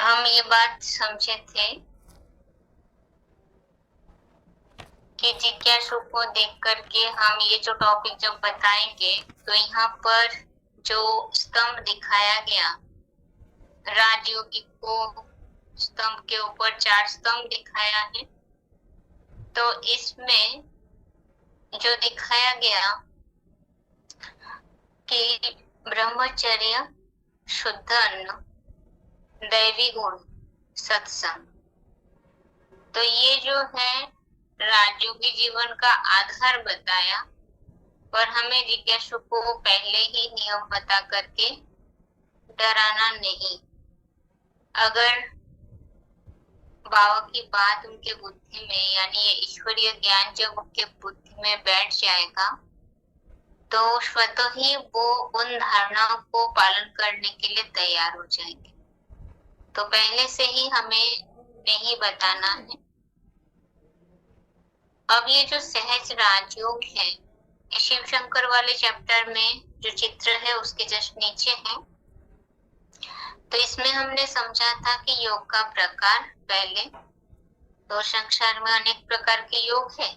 हम ये बात समझे थे कि जिज्ञासु को देख करके हम ये जो टॉपिक जब बताएंगे तो यहाँ पर जो स्तंभ दिखाया गया, राजयोगी को स्तंभ के ऊपर 4 स्तंभ दिखाया है। तो इसमें जो दिखाया गया कि ब्रह्मचर्य, शुद्ध अन्न, दैवी गुण, सत्संग, तो ये जो है राजयोगी जीवन का आधार बताया। पर हमें जिज्ञासु को पहले ही नियम बता करके डराना नहीं। अगर बाबा की बात उनके बुद्धि में, यानी ये ईश्वरीय ज्ञान जब उनके बुद्धि में बैठ जाएगा तो स्वतः ही वो उन धारणाओं को पालन करने के लिए तैयार हो जाएंगे। तो पहले से ही हमें नहीं बताना है। अब ये जो सहज राजयोग है, शिव शंकर वाले चैप्टर में जो चित्र है उसके जस्ट नीचे है। तो इसमें हमने समझा था कि योग का प्रकार, पहले तो संसार में अनेक प्रकार के योग है,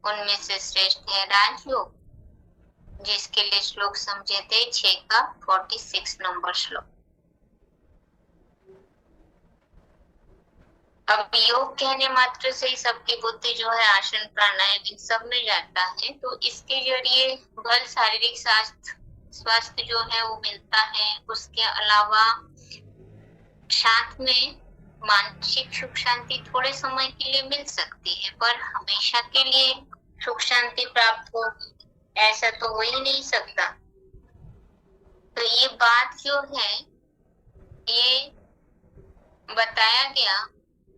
उनमें से श्रेष्ठ है राजयोग, जिसके लिए श्लोक समझे थे 6 का 46 नंबर श्लोक। अब योग कहने मात्र से ही सबकी बुद्धि जो है आसन प्राणायाम इन सब में जाता है। तो इसके जरिए बल, शारीरिक स्वास्थ्य जो है वो मिलता है। उसके अलावा साथ में मानसिक सुख शांति थोड़े समय के लिए मिल सकती है, पर हमेशा के लिए सुख शांति प्राप्त हो ऐसा तो हो ही नहीं सकता। तो ये बात जो है ये बताया गया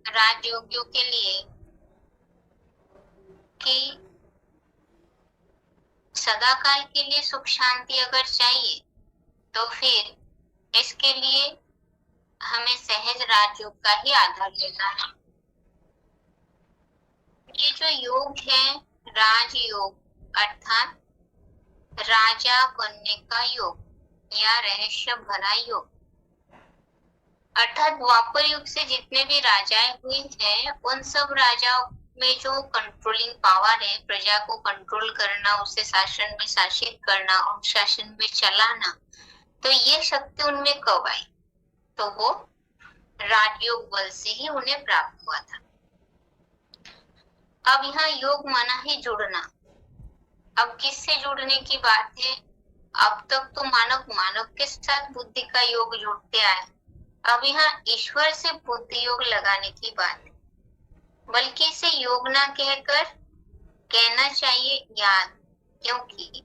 राजयोगियों के लिए कि सदाकाल के लिए सुख शांति अगर चाहिए तो फिर इसके लिए हमें सहज राजयोग का ही आधार लेना है। ये जो योग है राजयोग, अर्थात राजा बनने का योग या रहस्य भरा योग, अर्थात द्वापर युग से जितने भी राजाएं हुए हैं उन सब राजाओं में जो कंट्रोलिंग पावर है, प्रजा को कंट्रोल करना, उसे शासन में शासित करना, अनुशासन में चलाना, तो ये शक्ति उनमें कब आई? तो वो राजयोग बल से ही उन्हें प्राप्त हुआ था। अब यहाँ योग माना है जुड़ना। अब किससे जुड़ने की बात है? अब तक तो मानव के साथ बुद्धि का योग जुड़ते आए। अब यहाँ ईश्वर से बुद्धि योग लगाने की बात है, बल्कि इसे योग ना कहकर कहना चाहिए याद, क्योंकि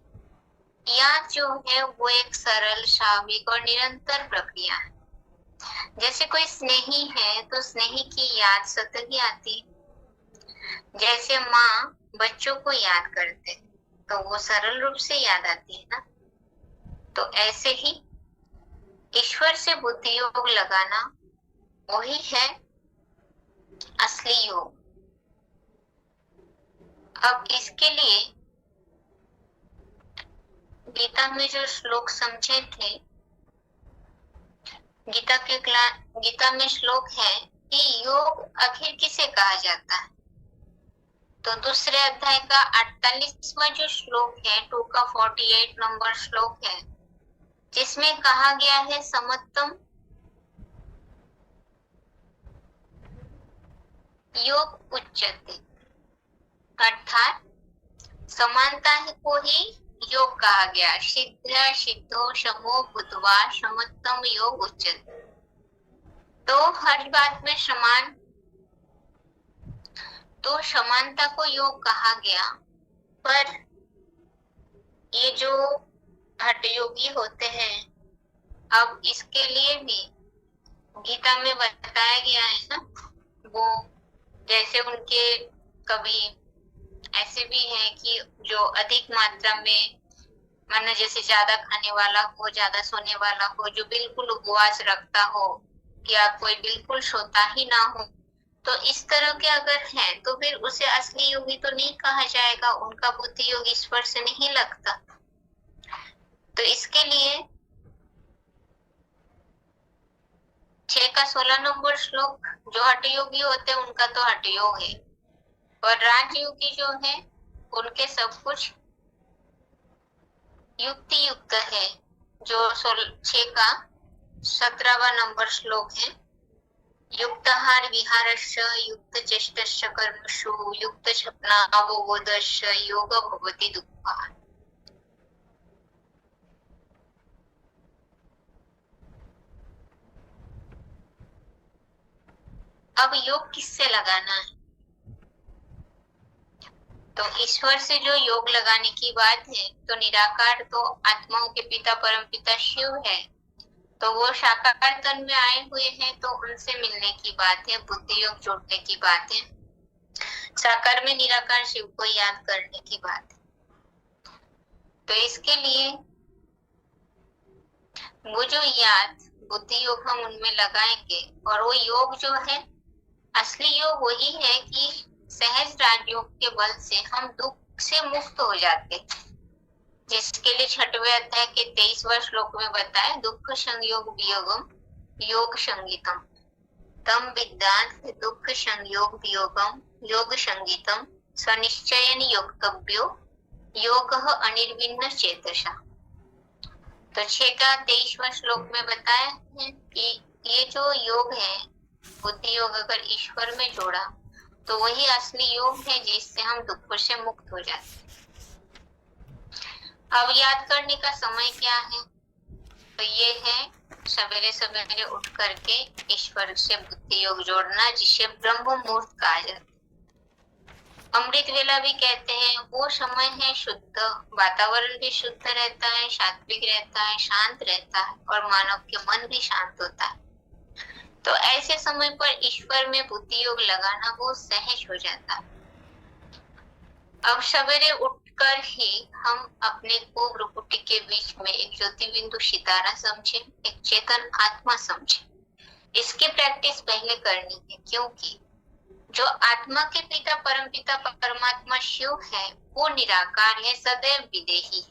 याद जो है वो एक सरल, स्वाभाविक और निरंतर प्रक्रिया है। जैसे कोई स्नेही है तो स्नेही की याद सतत ही आती है। जैसे माँ बच्चों को याद करते तो वो सरल रूप से याद आती है ना। तो ऐसे ही ईश्वर से बुद्धि योग लगाना वही है असली योग। अब इसके लिए गीता में जो श्लोक समझे थे, गीता में श्लोक है कि योग आखिर किसे कहा जाता है। तो दूसरे अध्याय का 48वां जो श्लोक है, 2 का 48 नंबर श्लोक है, जिसमें कहा गया है समत्तम योग उच्यते, अर्थात समानता को ही योग कहा गया। सिद्ध सिद्धो समो भूत्वा समत्तम योग उच्यते। तो हर बात में समान, तो समानता को योग कहा गया। पर ये जो हठयोगी होते हैं, अब इसके लिए भी गीता में बताया गया है ना, वो जैसे उनके कभी ऐसे भी है कि जो अधिक मात्रा में, माना जैसे ज्यादा खाने वाला हो, ज्यादा सोने वाला हो, जो बिल्कुल उपवास रखता हो या कोई बिल्कुल सोता ही ना हो, तो इस तरह के अगर है तो फिर उसे असली योगी तो नहीं कहा जाएगा, उनका बुद्धि योग ईश्वर से नहीं लगता। तो इसके लिए 6 का 16 नंबर श्लोक, जो हठयोगी होते हैं उनका तो हठयोग है, और राजयोगी जो है उनके सब कुछ युक्ति युक्त है, जो 6 का 17वां नंबर श्लोक है। युक्ताहार विहारस्य युक्त चेष्टस्य कर्मसु युक्त स्वप्नावबोधस्य योग भवति दुःखः। अब योग किससे लगाना है? तो ईश्वर से जो योग लगाने की बात है, तो निराकार तो आत्माओं के पिता परमपिता शिव है, तो वो साकार तन में आए हुए हैं, तो उनसे मिलने की बात है, बुद्धि योग जोड़ने की बात है, साकार में निराकार शिव को याद करने की बात है। तो इसके लिए वो जो याद बुद्धि योग हम उनमें लगाएंगे, और वो योग जो है असली योग वही है कि सहज राजयोग के बल से हम दुख से मुक्त हो जाते हैं, जिसके लिए 6वें अध्याय के 23वां श्लोक में बताया, दुख संयोग वियोगम योग संगीतम तम विद्यात् दुख संयोग वियोगम योग संगीतम स्वनिश्चयन योक्तव्यो योगः अनिर्विण्ण चेतसा। तो 6 का 23वां श्लोक में बताया है कि ये जो योग है बुद्धि योग, अगर ईश्वर में जोड़ा तो वही असली योग है, जिससे हम दुख से मुक्त हो जाते हैं। अब याद करने का समय क्या है? तो ये है सवेरे सवेरे उठ करके ईश्वर से बुद्धि योग जोड़ना, जिसे ब्रह्म मुहूर्त कहा जाता है। अमृत वेला भी कहते हैं। वो समय है शुद्ध, वातावरण भी शुद्ध रहता है, सात्विक रहता है, शांत रहता है, और मानव के मन भी शांत होता है। तो ऐसे समय पर ईश्वर में बुद्धि योग लगाना वो सहज हो जाता है। अब सवेरे उठकर ही हम अपने को भ्रुकुटी के बीच में एक ज्योति बिंदु सितारा समझे, एक चेतन आत्मा समझे। इसकी प्रैक्टिस पहले करनी है, क्योंकि जो आत्मा के पिता परमपिता परमात्मा शिव है वो निराकार है, सदैव विदेही है।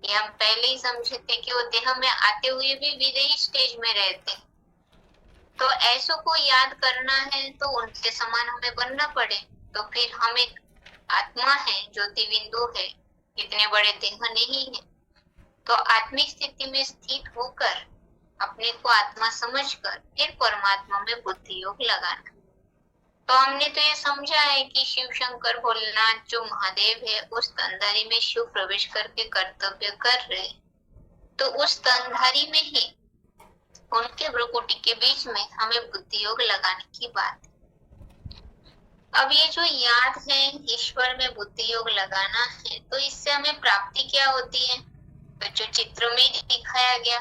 ये हम पहले ही समझे थे कि वो देह में आते हुए भी विदेही स्टेज में रहते हैं। तो ऐसों को याद करना है तो उनके समान हमें बनना पड़े। तो फिर हम एक आत्मा है, ज्योति बिंदु है, इतने बड़े देह नहीं है। तो आत्मिक स्थिति में स्थित होकर अपने को आत्मा समझकर फिर परमात्मा में बुद्धि योग लगाना। तो हमने तो ये समझा है कि शिव शंकर भोलेनाथ जो महादेव है उस तनधारी में शिव प्रवेश करके कर्तव्य कर रहे, तो उस तनधारी में ही उनके भ्रुकुटी के बीच में हमें बुद्धि योग लगाने की बात है। अब ये जो याद है ईश्वर में बुद्धि योग लगाना है, तो इससे हमें प्राप्ति क्या होती है? तो जो चित्र में दिखाया गया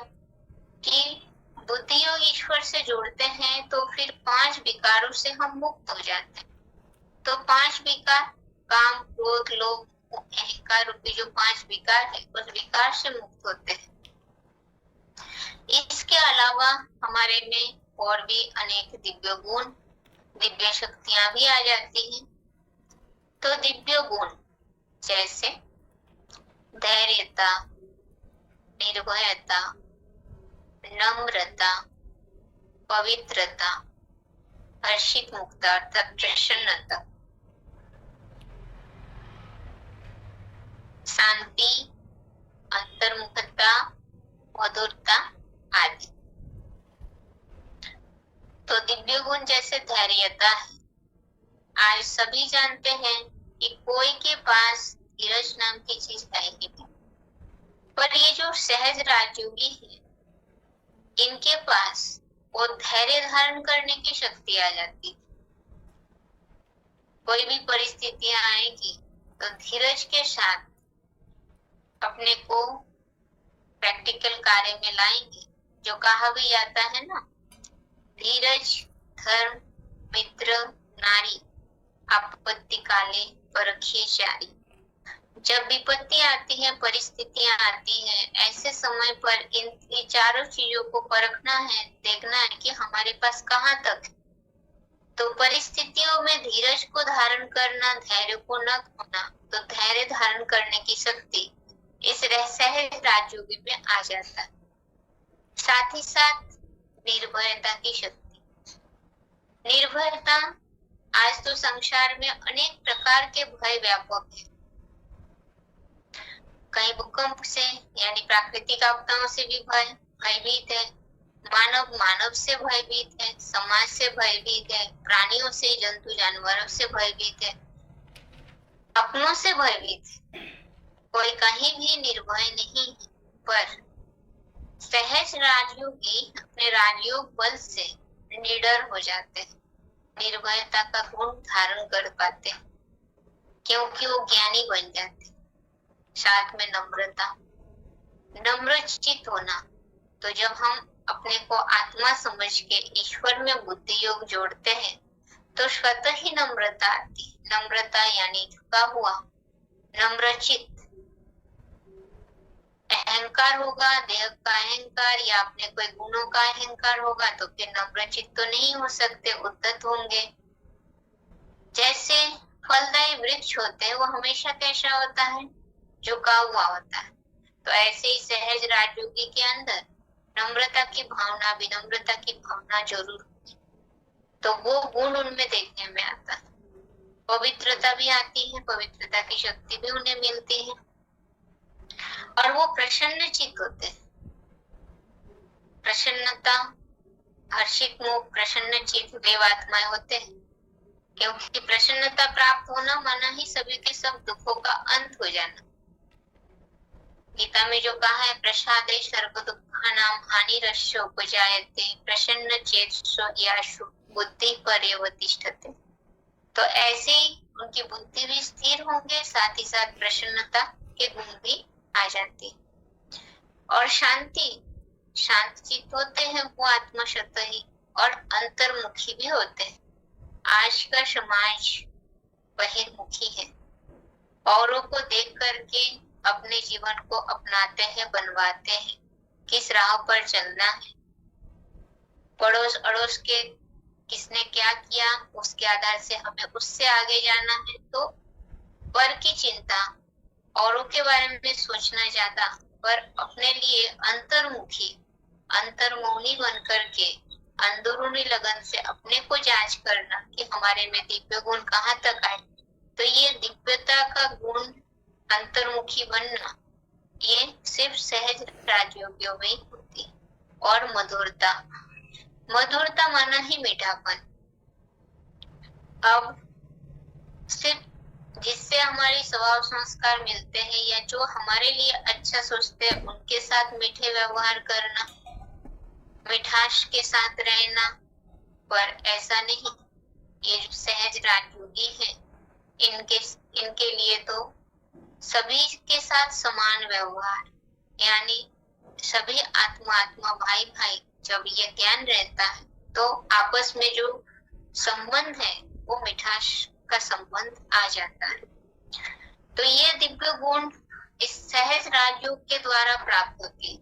कि बुद्धि योग ईश्वर से जोड़ते हैं तो फिर 5 विकारों से हम मुक्त हो जाते हैं। तो 5 विकार, काम क्रोध लोभ अहंकार रूपी जो 5 विकार है, उस विकार से मुक्त होते हैं। इसके अलावा हमारे में और भी अनेक दिव्य गुण, दिव्य शक्तियां भी आ जाती हैं। तो दिव्य गुण जैसे धैर्यता, निर्भयता, नम्रता, पवित्रता, हर्षित मुक्ता अर्थात प्रसन्नता, शांति, अंतर्मुखता, मधुरता आदि। तो दिव्य गुण जैसे धैर्यता है। आज सभी जानते हैं कि कोई के पास धीरज नाम की चीज है ही नहीं, पर ये जो सहज राजयोगी है इनके पास वो धैर्य धारण करने की शक्ति आ जाती। कोई भी परिस्थितियां आएगी तो धीरज के साथ अपने को प्रैक्टिकल कार्य में लाएंगे। जो कहा भी जाता है ना, धीरज धर्म मित्र नारी आपत्ति काले परखिए चारी। जब विपत्ति आती है, परिस्थितियां आती है, ऐसे समय पर इन चारों चीजों को परखना है, देखना है कि हमारे पास कहाँ तक है। तो परिस्थितियों में धीरज को धारण करना, धैर्य को न खोना, तो धैर्य धारण करने की शक्ति इस सहज राजयोगी में आ जाता है। साथ ही साथ निर्भयता की शक्ति, निर्भयता। आज तो संसार में अनेक प्रकार के भय व्यापक है। कहीं भूकंप से यानी प्राकृतिक आपदाओं से भी भयभीत है, मानव मानव से भयभीत है, समाज से भयभीत है, प्राणियों से, जंतु जानवरों से भयभीत है, अपनों से भयभीत है। कोई कहीं भी निर्भय नहीं है, पर सहज राजयोगी अपने राजयोग बल से निडर हो जाते हैं, निर्भयता का गुण धारण कर पाते हैं, क्योंकि वो ज्ञानी बन जाते हैं। साथ में नम्रता, नम्र चित होना। तो जब हम अपने को आत्मा समझ के ईश्वर में बुद्धि योग जोड़ते हैं तो स्वतः ही नम्रता आती। नम्रता यानी झुका हुआ, नम्रचित। अहंकार होगा, देह का अहंकार या अपने कोई गुणों का अहंकार होगा तो फिर नम्रचित तो नहीं हो सकते, उद्धत होंगे। जैसे फलदायी वृक्ष होते हैं वो हमेशा कैसा होता है, झुका हुआ होता है। तो ऐसे ही सहज राजयोगी के अंदर नम्रता की भावना, विनम्रता की भावना जरूर होती, तो वो गुण उनमें देखने में आता है। पवित्रता भी आती है, पवित्रता की शक्ति भी उन्हें मिलती है और वो प्रसन्न चित्त होते हैं। प्रसन्नता, हर्षित मुख, प्रसन्न चित्त देवात्माएं होते हैं, क्योंकि प्रसन्नता प्राप्त होना माना ही सभी के सब दुखों का अंत हो जाना। गीता में जो कहा है, प्रसादे सर्व दुःखानां हानिरस्योपजायते प्रसन्न चेतसो यासु बुद्धि पर्यवतिष्ठते। तो ऐसे ही उनकी बुद्धि भी स्थिर होंगे, साथ ही साथ प्रसन्नता के गुण भी आ जाते। और शांति, शांत चित्त होते हैं वो आत्मशतही और अंतर्मुखी भी होते हैं। आज का समाज बहिर्मुखी है, औरों को देख करके अपने जीवन को अपनाते हैं, बनवाते हैं, किस राह पर चलना है, पड़ोस अड़ोस के किसने क्या किया उसके आधार से हमें उससे आगे जाना है। तो पर की चिंता, औरों के बारे में सोचना ज्यादा, पर अपने लिए अंतर्मुखी, अंतर्मौनी बन करके अंदरूनी लगन से अपने को जांच करना कि हमारे में दिव्य गुण कहाँ तक आए। तो ये दिव्यता का गुण, अंतर्मुखी बनना, ये सिर्फ सहज राजयोगियों में ही होती। और मधुरता, मधुरता माना ही मीठापन। अब सिर्फ जिससे हमारी स्वभाव संस्कार मिलते हैं या जो हमारे लिए अच्छा सोचते हैं उनके साथ मीठे व्यवहार करना, मिठास के साथ रहना, पर ऐसा नहीं। ये जो सहज राजयोगी है, इनके लिए तो सभी के साथ समान व्यवहार, यानी सभी आत्मा भाई भाई, जब ये ज्ञान रहता है तो आपस में जो संबंध है वो मिठास का संबंध आ जाता है। तो ये दिव्य गुण इस सहज राजयोग के द्वारा प्राप्त होती है।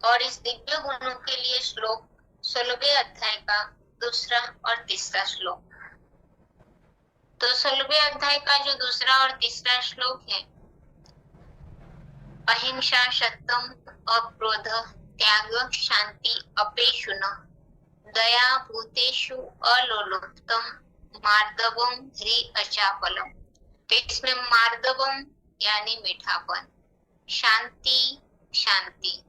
और इस दिव्य गुणों के लिए श्लोक 16वें अध्याय का दूसरा और तीसरा श्लोक। तो 16वें अध्याय का जो दूसरा और तीसरा श्लोक है, अहिंसा सत्यम अक्रोध त्याग शांति अपेशुनः दया भूतेषु अलोलुप्तम मार्दवम ह्री अचापलम। तो इसमें मार्दवम यानी मीठापन, शांति शांति,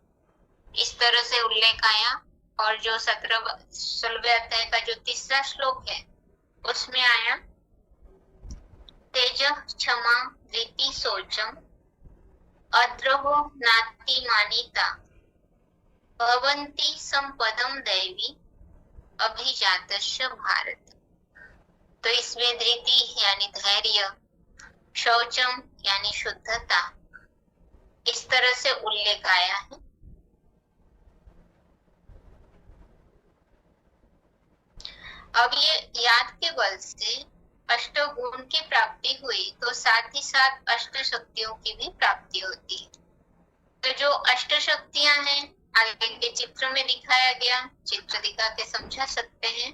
इस तरह से उल्लेख आया। और जो 16वें अध्याय का जो तीसरा श्लोक है उसमें आया, तेज क्षमा धृति शौचम अद्रवो नाति मानिता भवन्ति संपदम दैवी अभिजातस्य भारत। तो इसमें धृति यानी धैर्य, शौचम यानी शुद्धता, इस तरह से उल्लेख आया है। अब ये याद के बल से अष्ट गुण की प्राप्ति हुई तो साथ ही साथ अष्ट शक्तियों की भी प्राप्ति होती है। तो जो अष्ट शक्तियां हैं आगे के चित्र में दिखाया गया, चित्र दिखा के समझा सकते हैं।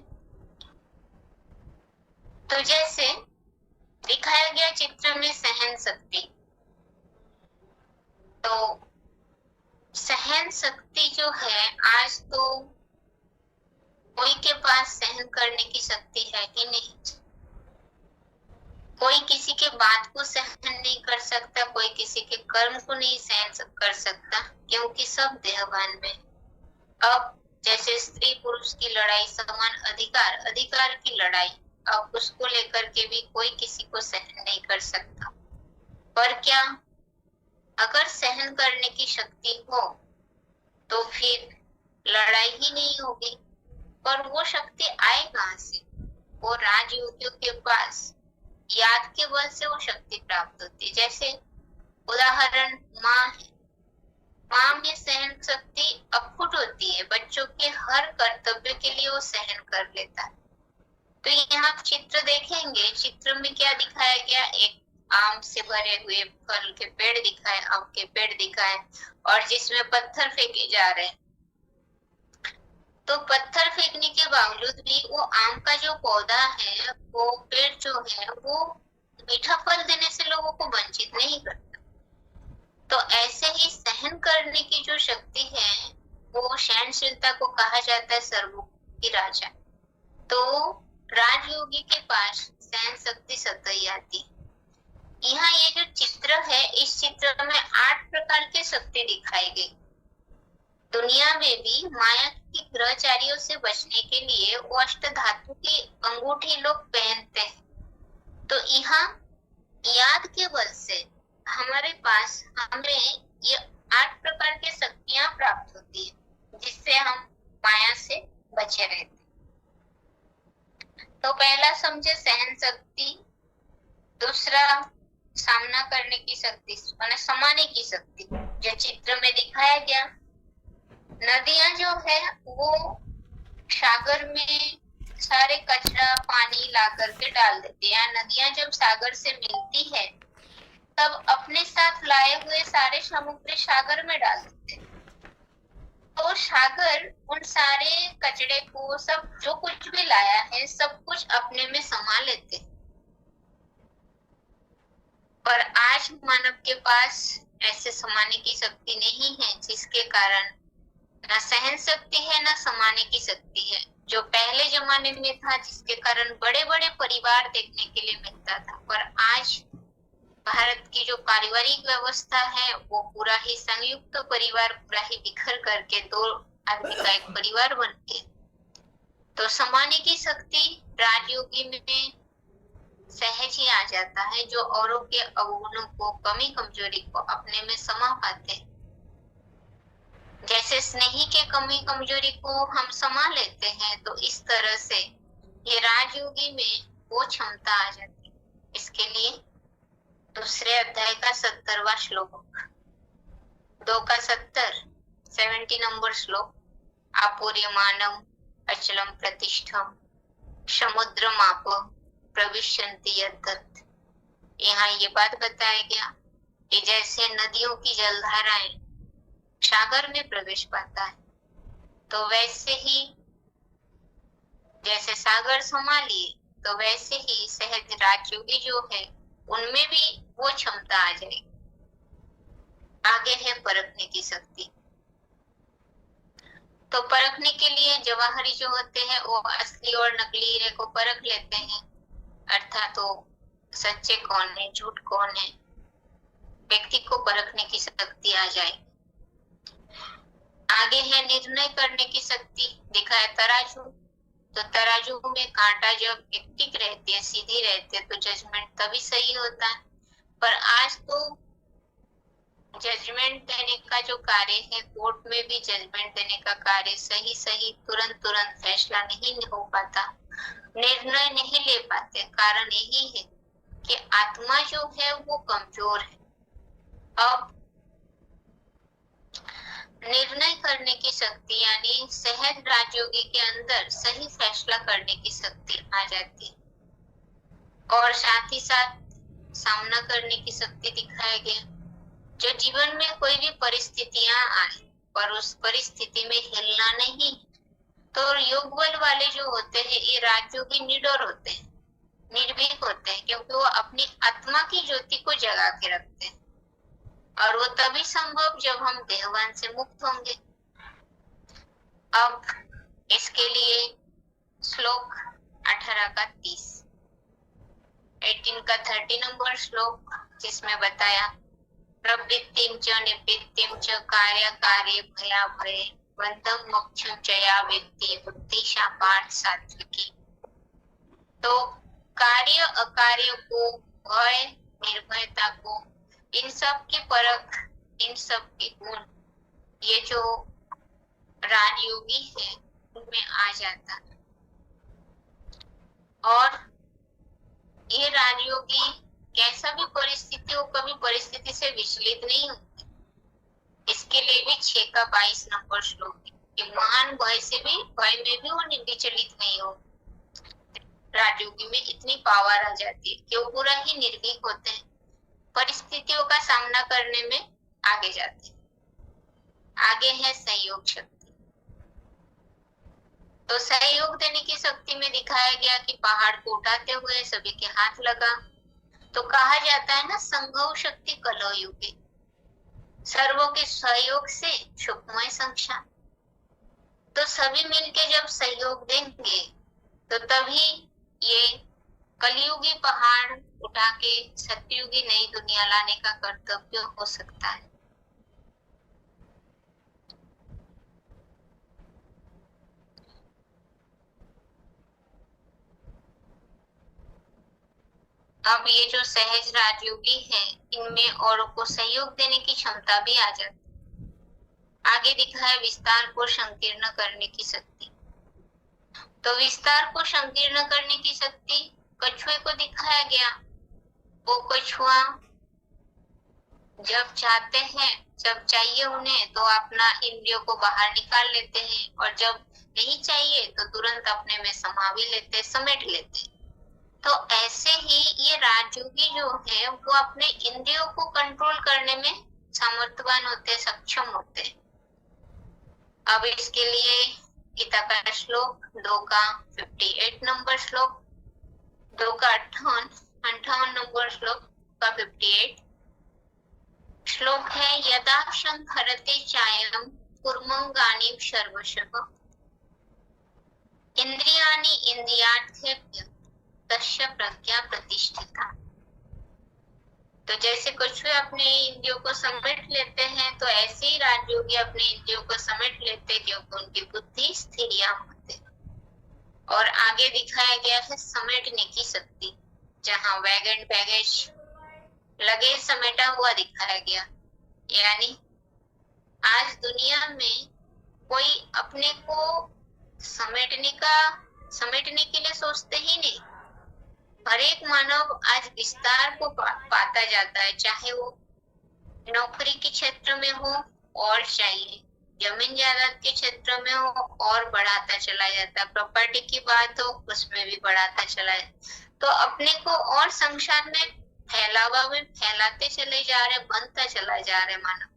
तो जैसे दिखाया गया चित्र में सहन शक्ति, तो सहन शक्ति जो है आज तो कोई के पास सहन करने की शक्ति है ही नहीं। कोई किसी के बात को सहन नहीं कर सकता, कोई किसी के कर्म को नहीं सहन कर सकता, क्योंकि सब देहभान में। अब जैसे स्त्री पुरुष की लड़ाई, समान अधिकार, अधिकार की लड़ाई, अब उसको लेकर के भी कोई किसी को सहन नहीं कर सकता। पर क्या अगर सहन करने की शक्ति हो तो फिर लड़ाई ही नहीं होगी। पर वो शक्ति आए कहां से? वो राजयोगियों के पास याद के बल से वो शक्ति प्राप्त होती है। जैसे उदाहरण माँ है, माँ में सहन शक्ति अखुट होती है, बच्चों के हर कर्तव्य के लिए वो सहन कर लेता है। तो यहाँ चित्र देखेंगे, चित्र में क्या दिखाया गया, एक आम से भरे हुए फल के पेड़ दिखाए, आम के पेड़ दिखाए, और जिसमें पत्थर फेंके जा रहे हैं। तो पत्थर फेंकने के बावजूद भी वो आम का जो पौधा है, वो पेड़ जो है, वो मीठा फल देने से लोगों को वंचित नहीं करता। तो ऐसे ही सहन करने की जो शक्ति है, वो सहनशीलता को कहा जाता है सर्वों की राजा। तो राजयोगी के पास सहन शक्ति सतही आती। यहाँ ये जो चित्र है, इस चित्र में 8 प्रकार की शक्ति दिखाई गई। दुनिया में भी माया की ग्रहचारियों से बचने के लिए वो अष्टधातु की अंगूठी लोग पहनते हैं। तो यहाँ याद के बल से हमारे पास हमें ये 8 प्रकार की शक्तियां प्राप्त होती है, जिससे हम माया से बचे रहते। तो पहला समझे सहन शक्ति, दूसरा सामना करने की शक्ति, माने समाने की शक्ति, जो चित्र में दिखाया गया। नदियां जो है वो सागर में सारे कचरा पानी ला करके डाल देती है। नदियां जब सागर से मिलती है तब अपने साथ लाए हुए सारे समुद्र सागर में डाल देते हैं। तो सागर उन सारे कचड़े को, सब जो कुछ भी लाया है, सब कुछ अपने में समा लेते हैं। पर आज मानव के पास ऐसे समाने की शक्ति नहीं है, जिसके कारण न सहन शक्ति है, न समाने की शक्ति है। जो पहले जमाने में था, जिसके कारण बड़े बड़े परिवार देखने के लिए मिलता था, पर आज भारत की जो पारिवारिक व्यवस्था है, वो पूरा ही संयुक्त परिवार, पूरा ही बिखर करके 2 आदमी का एक परिवार बन के। तो समाने की शक्ति राजयोगी में सहज ही आ जाता है, जो औरों के अवगुणों को, कमी कमजोरी को अपने में समा पाते हैं। जैसे स्नेही के कमी कमजोरी को हम समा लेते हैं, तो इस तरह से ये राजयोगी में वो क्षमता आ जाती है। इसके लिए दूसरे अध्याय का 70वां श्लोक, 2 का 70 नंबर श्लोक, आपूर्यमानम अचलम प्रतिष्ठम समुद्रमाप प्रविशन्ति यद्दत्। यहाँ ये बात बताया गया कि जैसे नदियों की जलधाराएं सागर में प्रवेश पाता है, तो वैसे ही जैसे सागर समा लिए, तो वैसे ही सहज राजयोगी जो है, उनमें भी वो क्षमता आ जाएगी। आगे है परखने की शक्ति। तो परखने के लिए जवाहरी जो होते हैं, वो असली और नकली हीरे को परख लेते हैं, अर्थात तो सच्चे कौन है, झूठ कौन है, व्यक्ति को परखने की शक्ति आ जाएगी। आगे है निर्णय करने की शक्ति, दिखा है तराजू। तो तराजू में कांटा जब टिक रहती है, सीधी रहती है, तो जजमेंट तभी सही होता है। पर आज तो जजमेंट देने का जो कार्य है, कोर्ट में भी जजमेंट देने का कार्य सही तुरंत फैसला नहीं हो पाता, निर्णय नहीं ले पाते। कारण यही है कि आत्मा जो है वो कमजोर है। अब निर्णय करने की शक्ति यानी सहज राजयोगी के अंदर सही फैसला करने की शक्ति आ जाती है, और साथ ही साथ सामना करने की शक्ति दिखाया गया। जो जीवन में कोई भी परिस्थितियां आए, पर उस परिस्थिति में हिलना नहीं, तो योग बल वाले जो होते हैं, ये राजयोगी निडर होते हैं, निर्भीक होते हैं, क्योंकि वो अपनी आत्मा की ज्योति को जगा के रखते हैं। और वो तभी संभव जब हम देहवान से मुक्त होंगे। अब इसके लिए श्लोक 18 का 30, 18 का 30 नंबर श्लोक, जिसमें बताया प्रवृत्तिं च निवृत्तिं च कार्य कार्य भया भये बंधं मोक्षं च या वेत्ति बुद्धिशा पार्थ सात्विकी। तो कार्य अकार्य को, भय निर्भयता को, इन सब की परख, इन सब के गुण, ये जो राजयोगी है उनमें आ जाता है। और ये राजयोगी कैसा भी परिस्थिति हो, कभी परिस्थिति से विचलित नहीं होते। इसके लिए भी 6 का 22 नंबर श्लोक है कि महान भय से भी, भय में भी वो विचलित नहीं हो। राजयोगी में इतनी पावर आ जाती है कि वो पूरा ही निर्भीक होते हैं, परिस्थितियों का सामना करने में आगे जाते हैं। आगे है सहयोग शक्ति। तो सहयोग देने की शक्ति में दिखाया गया कि पहाड़ को उठाते हुए सभी के हाथ लगा। तो कहा जाता है ना, संघव शक्ति कलह युगे, सर्वों के सहयोग से सुखमय संसार। तो सभी मिलके जब सहयोग देंगे तो तभी ये कलयुगी पहाड़ उठा के सतयुगी नई दुनिया लाने का कर्तव्य हो सकता है। अब ये जो सहज राजयोगी है, इनमें औरों को सहयोग देने की क्षमता भी आ जाती है। आगे दिखा है विस्तार को संकीर्ण करने की शक्ति। तो विस्तार को संकीर्ण करने की शक्ति कछुए को दिखाया गया। वो कछुआ जब चाहते हैं, जब चाहिए उन्हें, तो अपना इंद्रियों को बाहर निकाल लेते हैं, और जब नहीं चाहिए तो तुरंत अपने में समा भी लेते, समेट लेते। तो ऐसे ही ये राजयोगी जो है वो अपने इंद्रियों को कंट्रोल करने में सामर्थ्यवान होते, सक्षम होते। अब इसके लिए गीता का श्लोक 2 का 58 नंबर श्लोक, 2 का 58 नंबर श्लोक का 58 श्लोक है, यदा संहरते चायं कुर्मंगानि सर्वशः इंद्रियाणि इंद्रियार्थेभ्यः तस्य प्रज्ञा प्रतिष्ठिता। तो जैसे कछुए अपने इंद्रियों को समेट लेते हैं, तो ऐसे ही राजयोगी अपने इंद्रियों को समेट लेते, क्योंकि उनकी बुद्धि स्थिर होते। और आगे दिखाया गया है समेटने की शक्ति, जहाँ वैगन बैगेज लगेज समेटा हुआ दिखाया गया। यानी आज दुनिया में कोई अपने को समेटने के लिए सोचते ही नहीं। हर एक मानव आज विस्तार को पाता जाता है, चाहे वो नौकरी के क्षेत्र में हो और चाहिए जमीन जायदाद के क्षेत्र में हो और बढ़ाता चला जाता है, प्रॉपर्टी की बात हो उसमें भी बढ़ाता चला जाता। तो अपने को और संसार में फैलावा में फैलाते चले जा रहे, बनता चला जा रहे मानव।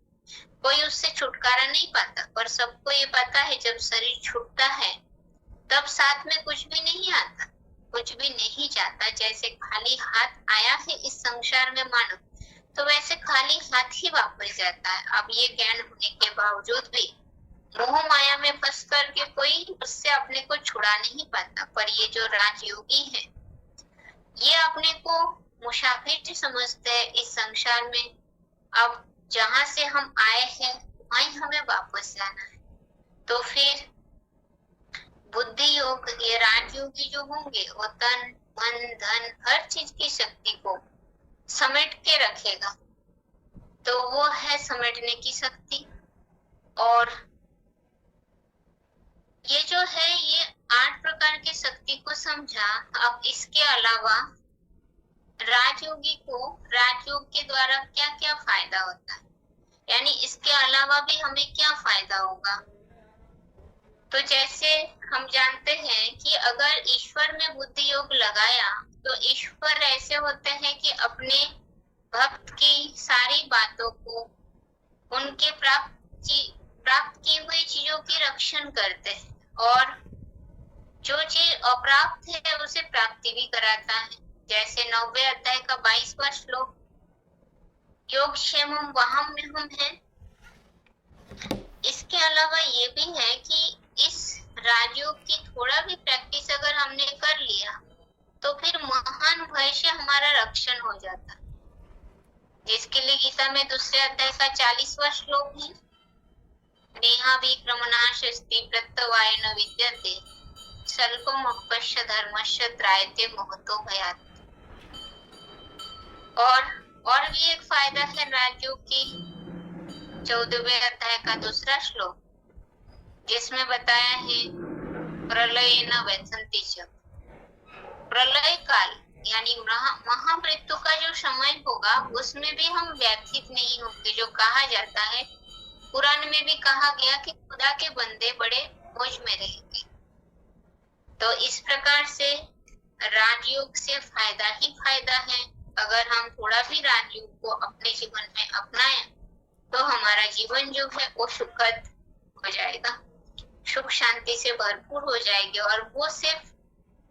कोई उससे छुटकारा नहीं पाता, पर सबको ये पता है जब शरीर छूटता है तब साथ में कुछ भी नहीं आता, कुछ भी नहीं जाता। जैसे खाली हाथ आया है इस संसार में मानव, तो वैसे खाली हाथ ही वापस जाता है। अब ये ज्ञान होने के बावजूद भी मोह माया में फंस करके कोई उससे अपने को छुड़ा नहीं पाता। पर ये जो राजयोगी है, ये अपने को मुसाफिर समझते हैं इस संसार में। अब जहां से हम आए हैं वहीं हमें वापस जाना है। तो फिर बुद्धि योग, ये राजयोगी जो होंगे, वो तन मन धन हर चीज की शक्ति को समेट के रखेगा। तो वो है समेटने की शक्ति। और ये जो है, ये 8 प्रकार की शक्ति को समझा। अब इसके अलावा राजयोगी को राजयोग के द्वारा क्या क्या फायदा होता है, यानी इसके अलावा भी हमें क्या फायदा होगा। तो जैसे हम जानते हैं कि अगर ईश्वर में बुद्धि योग लगाया तो ईश्वर ऐसे होते हैं कि अपने भक्त की सारी बातों को, उनके प्राप्त की हुई चीजों की रक्षण करते हैं, और जो चीज अप्राप्त है उसे प्राप्ति भी कराता है। जैसे 90 अध्याय का 22वां श्लोक, योग क्षेमम वहम में हम है। इसके अलावा ये भी है कि इस राजयोग की थोड़ा भी प्रैक्टिस अगर हमने कर लिया तो फिर महान भय से हमारा रक्षण हो जाता, जिसके लिए गीता में दूसरे अध्याय का 40वां श्लोक है, नेहाभिक्रमणाशस्ति प्रत्यवाय न विद्यते स्वल्पमप्यस्य धर्मस्य त्रायते महतो भयात्। और भी एक फायदा है राजयोग की 14वें अध्याय का दूसरा श्लोक, जिसमें बताया है प्रलय न व्यथन्ति च। प्रलय काल यानी महामृत्यु का जो समय होगा उसमें भी हम व्यथित नहीं होंगे। जो कहा जाता है, कुरान में भी कहा गया कि खुदा के बंदे बड़े मौज में रहेंगे। तो इस प्रकार से राजयोग से फायदा ही फायदा है। अगर हम थोड़ा भी राजयोग को अपने जीवन में अपनाएं तो हमारा जीवन जो है वो सुखद हो जाएगा, सुख शांति से भरपूर हो जाएगी। और वो सिर्फ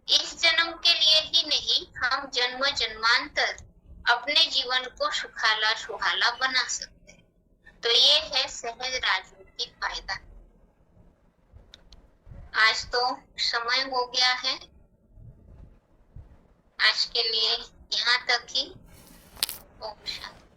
इस जन्म के लिए ही नहीं, हम जन्म जन्मांतर अपने जीवन को सुखाला सुहाना बना सकते हैं। तो ये है सहज राजयोग की फायदा। आज तो समय हो गया है, आज के लिए यहाँ तक ही। ओम शांति।